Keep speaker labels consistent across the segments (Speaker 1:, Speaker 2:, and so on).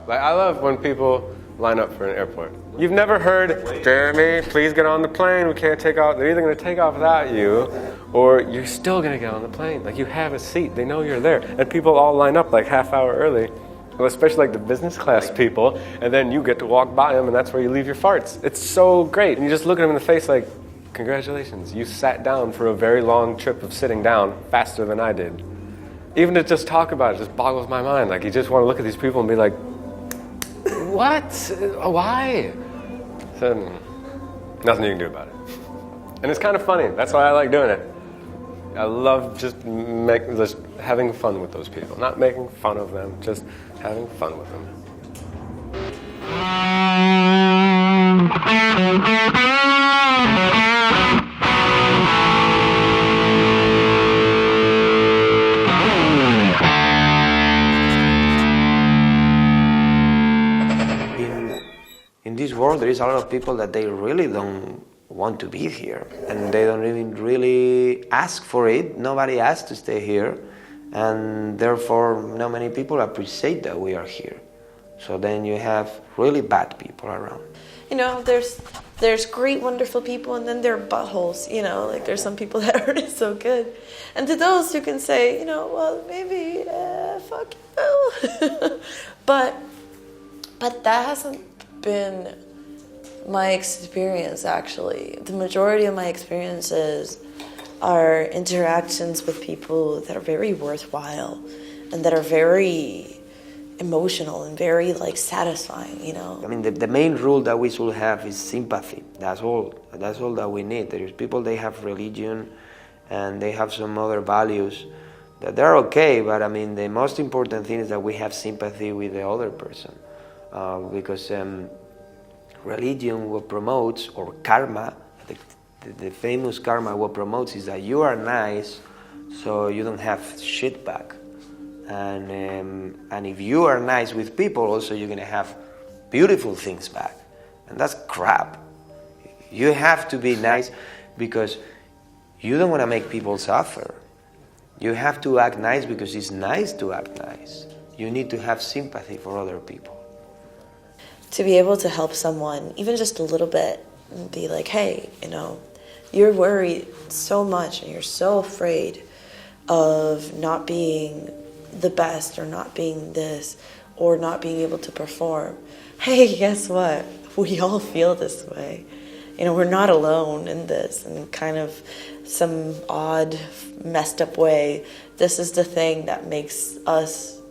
Speaker 1: Like, I love when people line up for an airport. You've never heard, Jeremy, please get on the plane, we can't take off. They're either gonna take off without you, or you're still gonna get on the plane. Like, you have a seat, they know you're there. And people all line up like half hour early, well, especially like the business class people, and then you get to walk by them, and that's where you leave your farts. It's so great. And you just look at them in the face like, congratulations, you sat down for a very long trip of sitting down faster than I did. Even to just talk about it just boggles my mind. Like, you just want to look at these people and be like, what? Why? So, nothing you can do about it. And it's kind of funny. That's why I like doing it. I love just having fun with those people. Not making fun of them, just having fun with them.
Speaker 2: In this world, there is a lot of people that they really don't want to be here, and they don't even really ask for it. Nobody asks to stay here, and therefore not many people appreciate that we are here. So then you have really bad people around.
Speaker 3: You know, there's great, wonderful people, and then there are buttholes, you know, like there's some people that aren't so good. And to those who can say, you know, well, maybe, fuck you. But that hasn't been my experience, actually. The majority of my experiences are interactions with people that are very worthwhile and that are very emotional and very like satisfying, you know.
Speaker 2: I mean, the main rule that we should have is sympathy. That's all that we need. There is people, they have religion and they have some other values that they're okay, but I mean, the most important thing is that we have sympathy with the other person, because religion what promotes, or karma, the famous karma what promotes is that you are nice so you don't have shit back. And if you are nice with people, also you're going to have beautiful things back. And that's crap. You have to be nice because you don't want to make people suffer. You have to act nice because it's nice to act nice. You need to have sympathy for other people.
Speaker 3: To be able to help someone, even just a little bit, and be like, hey, you know, you're worried so much and you're so afraid of not being the best or not being this or not being able to perform. Hey, guess what? We all feel this way. You know, we're not alone in this, in kind of some odd, messed up way. This is the thing that makes us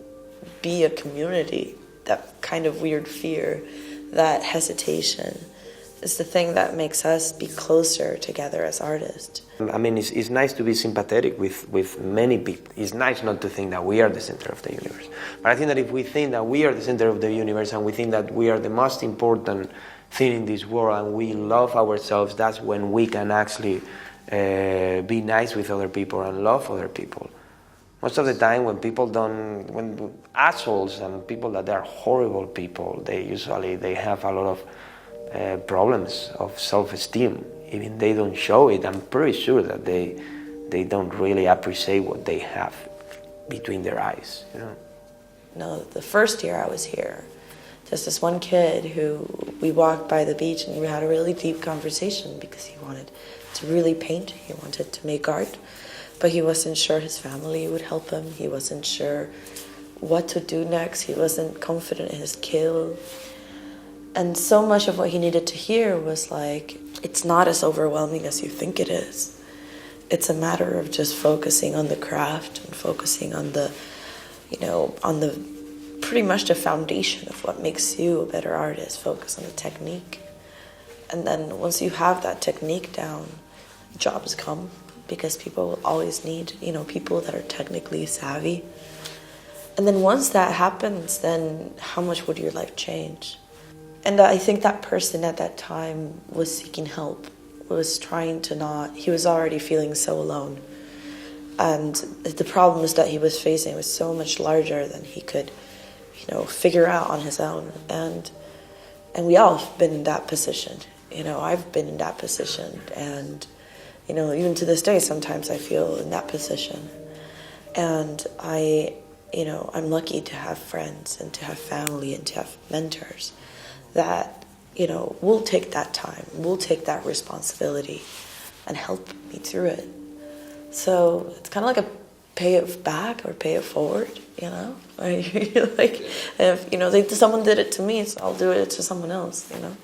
Speaker 3: be a community. That kind of weird fear, that hesitation, is the thing that makes us be closer together as artists.
Speaker 2: I mean, it's nice to be sympathetic with many people. It's nice not to think that we are the center of the universe. But I think that if we think that we are the center of the universe and we think that we are the most important thing in this world and we love ourselves, that's when we can actually be nice with other people and love other people. Most of the time when assholes and people that are horrible people, they have a lot of problems of self-esteem. Even they don't show it, I'm pretty sure that they don't really appreciate what they have between their eyes, you know.
Speaker 3: No, the first year I was here, there's this one kid who we walked by the beach and we had a really deep conversation because he wanted to really paint, he wanted to make art. But he wasn't sure his family would help him. He wasn't sure what to do next. He wasn't confident in his skill. And so much of what he needed to hear was like, it's not as overwhelming as you think it is. It's a matter of just focusing on the craft and focusing on the, you know, on the pretty much the foundation of what makes you a better artist. Focus on the technique. And then once you have that technique down, jobs come. Because people always need, you know, people that are technically savvy. And then once that happens, then how much would your life change? And I think that person at that time was seeking help, was trying to not, he was already feeling so alone. And the problems that he was facing was so much larger than he could, you know, figure out on his own. And we all have been in that position. You know, I've been in that position, and you know, even to this day, sometimes I feel in that position. And you know, I'm lucky to have friends and to have family and to have mentors that, you know, will take that time, will take that responsibility and help me through it. So it's kind of like a pay it back or pay it forward, you know? Like, if, you know, someone did it to me, so I'll do it to someone else, you know?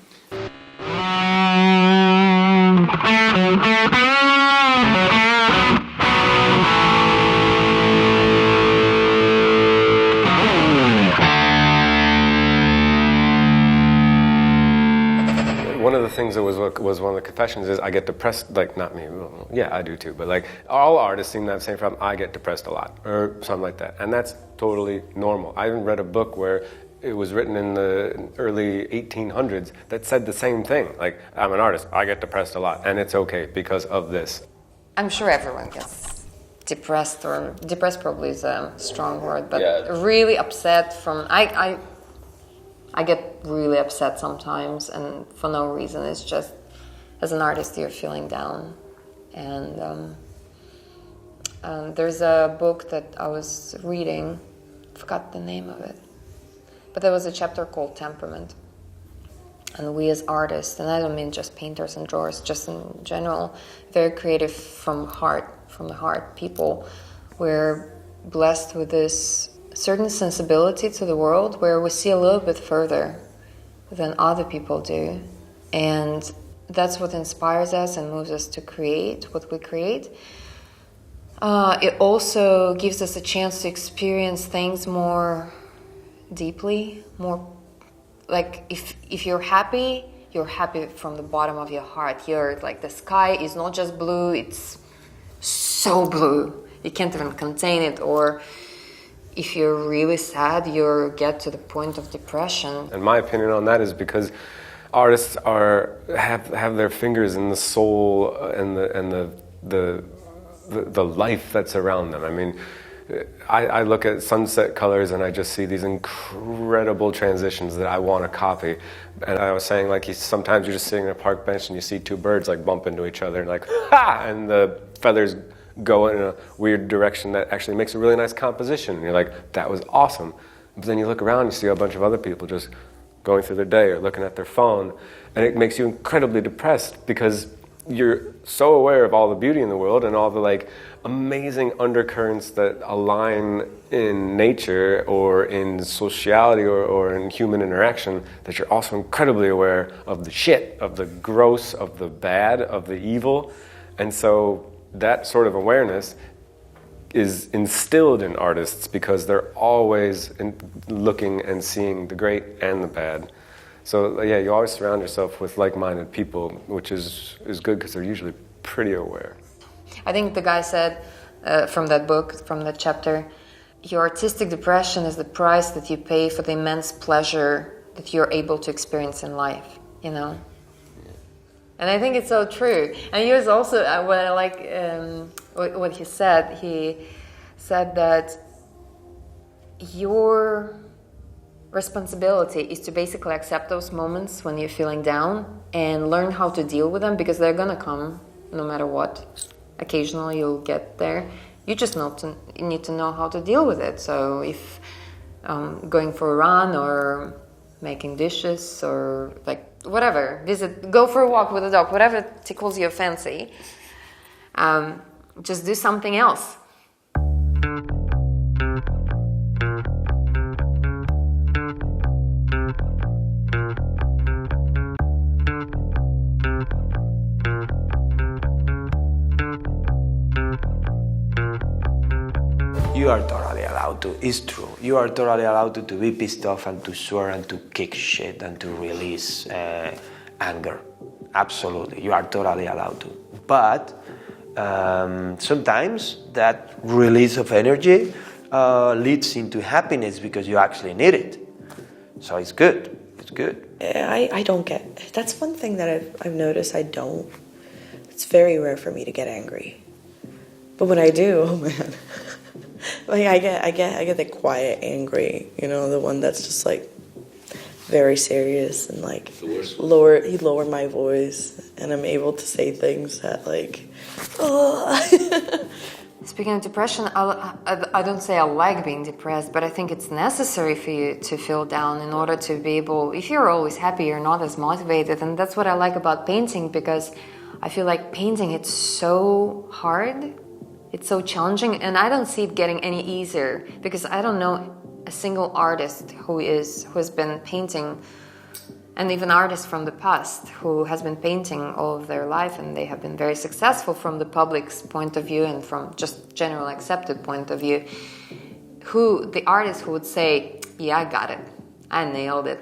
Speaker 1: One of the things that was one of the confessions is I get depressed, like, not me, yeah, I do too, but like all artists seem to have the same problem. I get depressed a lot or something like that, and that's totally normal. I even read a book where it was written in the early 1800s that said the same thing. Like, I'm an artist, I get depressed a lot, and it's okay because of this.
Speaker 4: I'm sure everyone gets depressed, or depressed probably is a strong word, but really upset from, I get really upset sometimes, and for no reason. It's just, as an artist, you're feeling down. And there's a book that I was reading, forgot the name of it, but there was a chapter called Temperament. And we as artists, and I don't mean just painters and drawers, just in general, very creative from the heart people, we're blessed with this certain sensibility to the world where we see a little bit further than other people do. And that's what inspires us and moves us to create what we create. It also gives us a chance to experience things more deeply, more like if you're happy from the bottom of your heart. You're like, the sky is not just blue, it's so blue. You can't even contain it. Or if you're really sad, you get to the point of depression.
Speaker 1: And my opinion on that is because artists have their fingers in the soul and the life that's around them. I mean, I look at sunset colors and I just see these incredible transitions that I want to copy. And I was saying, like, sometimes you're just sitting on a park bench and you see two birds like bump into each other and like, ha! And the feathers go in a weird direction that actually makes a really nice composition. And you're like, that was awesome. But then you look around and you see a bunch of other people just going through their day or looking at their phone. And it makes you incredibly depressed because you're so aware of all the beauty in the world and all the like amazing undercurrents that align in nature or in sociality or in human interaction, that you're also incredibly aware of the shit, of the gross, of the bad, of the evil. And so that sort of awareness is instilled in artists because they're always looking and seeing the great and the bad. So yeah, you always surround yourself with like-minded people, which is good because they're usually pretty aware.
Speaker 4: I think the guy said from that book, from that chapter, your artistic depression is the price that you pay for the immense pleasure that you're able to experience in life, you know? And I think it's so true. And he was also, what I like, what he said that your responsibility is to basically accept those moments when you're feeling down and learn how to deal with them, because they're gonna come no matter what. Occasionally you'll get there. You just need to know how to deal with it. So if going for a run or making dishes or like whatever, go for a walk with a dog, whatever tickles your fancy, just do something else.
Speaker 2: You are totally allowed to. It's true. You are totally allowed to be pissed off and to swear and to kick shit and to release anger. Absolutely. You are totally allowed to. But sometimes that release of energy leads into happiness because you actually need it. So it's good. It's good.
Speaker 3: I don't get... That's one thing that I've noticed I don't. It's very rare for me to get angry. But when I do, oh man... Like I get the quiet angry, you know, the one that's just like very serious and like lower my voice, and I'm able to say things that like, oh.
Speaker 4: Speaking of depression, I don't say I like being depressed, but I think it's necessary for you to feel down in order to be able, if you're always happy, you're not as motivated. And that's what I like about painting, because I feel like painting, it's so hard, it's so challenging, and I don't see it getting any easier, because I don't know a single artist who has been painting, and even artists from the past who has been painting all of their life, and they have been very successful from the public's point of view and from just general accepted point of view, the artist who would say, yeah, I got it, I nailed it,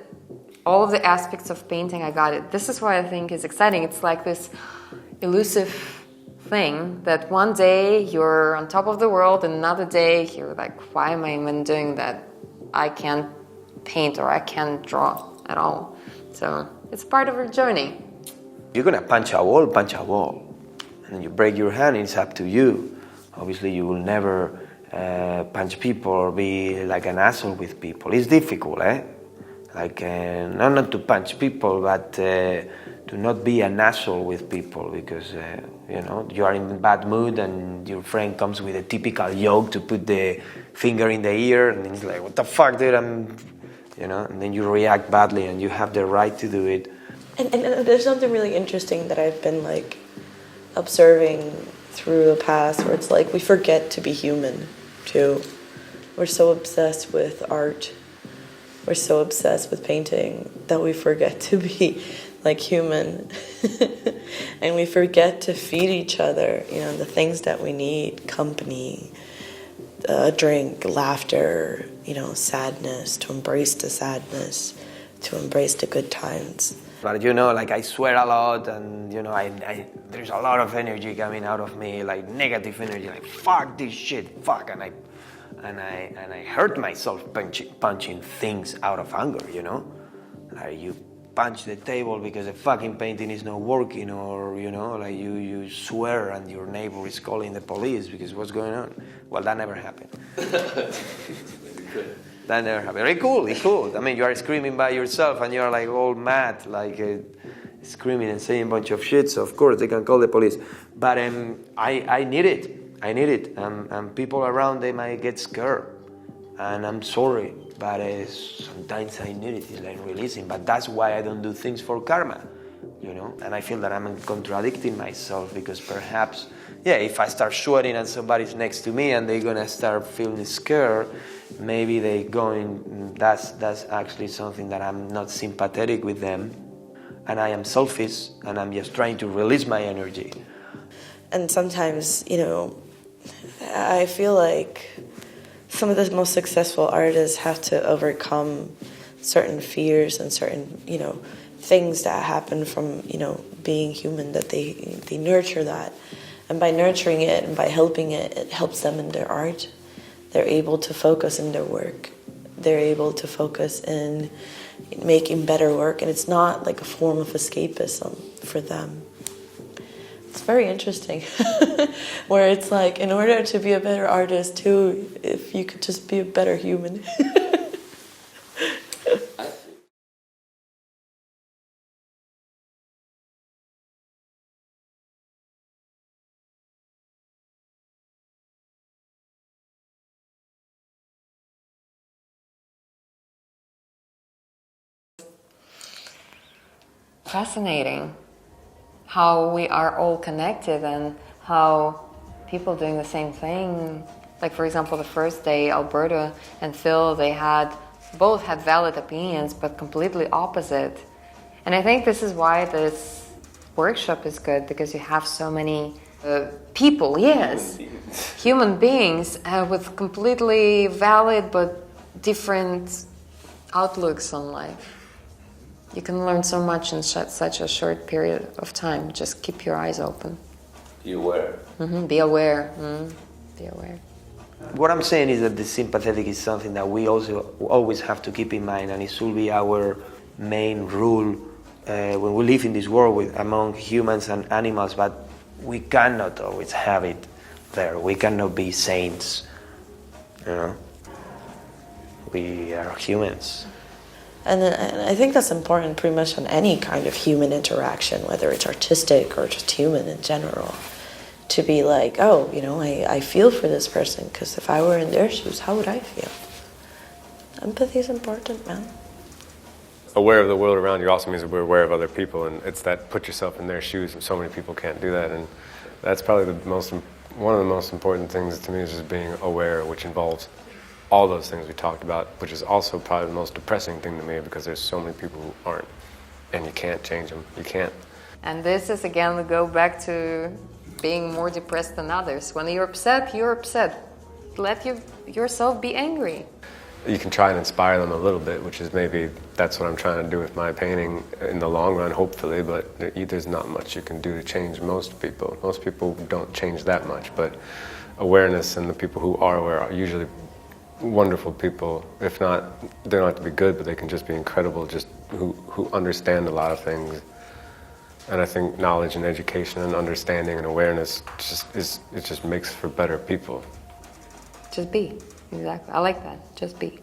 Speaker 4: all of the aspects of painting, I got it. This is what I think is exciting. It's like this elusive thing that one day you're on top of the world, and another day you're like, why am I even doing that? I can't paint or I can't draw at all. So it's part of our journey.
Speaker 2: You're gonna punch a wall. And then you break your hand, it's up to you. Obviously you will never punch people or be like an asshole with people. It's difficult, Like, not to punch people, but to not be an asshole with people, because, you are in a bad mood and your friend comes with a typical joke to put the finger in the ear, and it's like, what the fuck, dude, and then you react badly, and you have the right to do it.
Speaker 3: And there's something really interesting that I've been, like, observing through the past, where it's like we forget to be human, too. We're so obsessed with art. We're so obsessed with painting that we forget to be like human. And we forget to feed each other, the things that we need, company, drink, laughter, sadness, to embrace the sadness, to embrace the good times.
Speaker 2: But like I swear a lot, and I there's a lot of energy coming out of me, like negative energy, like fuck this shit, fuck, and I hurt myself punching things out of anger, Like you punch the table because the fucking painting is not working, or, like you swear and your neighbor is calling the police because what's going on? Well, that never happened. That never happened. It's cool. I mean, you are screaming by yourself and you're like all mad, like screaming and saying a bunch of shit, so of course they can call the police. But I need it. And people around, they might get scared, and I'm sorry, but sometimes I need it. It's like releasing, but that's why I don't do things for karma, and I feel that I'm contradicting myself, because perhaps, if I start sweating and somebody's next to me and they're gonna start feeling scared, maybe that's actually something that I'm not sympathetic with them, and I am selfish, and I'm just trying to release my energy.
Speaker 3: And sometimes, I feel like some of the most successful artists have to overcome certain fears and certain, things that happen from, being human, that they nurture that. And by nurturing it and by helping it, it helps them in their art. They're able to focus in their work. They're able to focus in making better work. And it's not like a form of escapism for them. It's very interesting, where it's like, in order to be a better artist too, if you could just be a better human.
Speaker 4: Fascinating how we are all connected, and how people doing the same thing. Like, for example, the first day, Alberto and Phil, they both had valid opinions, but completely opposite. And I think this is why this workshop is good, because you have so many people, human beings with completely valid but different outlooks on life. You can learn so much in such a short period of time. Just keep your eyes open.
Speaker 1: Be aware.
Speaker 4: Be aware. Be aware.
Speaker 2: What I'm saying is that the sympathetic is something that we also always have to keep in mind, and it should be our main rule when we live in this world among humans and animals, but we cannot always have it there. We cannot be saints, We are humans.
Speaker 3: And I think that's important pretty much on any kind of human interaction, whether it's artistic or just human in general. to be like, oh, you know, I feel for this person, because if I were in their shoes, how would I feel? Empathy is important, man.
Speaker 1: Aware of the world around you also means that we're aware of other people, and it's that put yourself in their shoes, and so many people can't do that, and that's probably one of the most important things to me is just being aware, which involves all those things we talked about, which is also probably the most depressing thing to me, because there's so many people who aren't, and you can't change them. You can't.
Speaker 4: And this is, again, we go back to being more depressed than others. When you're upset, you're upset. Let yourself be angry.
Speaker 1: You can try and inspire them a little bit, which is maybe that's what I'm trying to do with my painting in the long run, hopefully, but there's not much you can do to change most people. Most people don't change that much, but awareness, and the people who are aware are usually wonderful people. If not, they don't have to be good, but they can just be incredible, just who understand a lot of things. And I think knowledge and education and understanding and awareness just makes for better people.
Speaker 4: Just be. Exactly. I like that. Just be.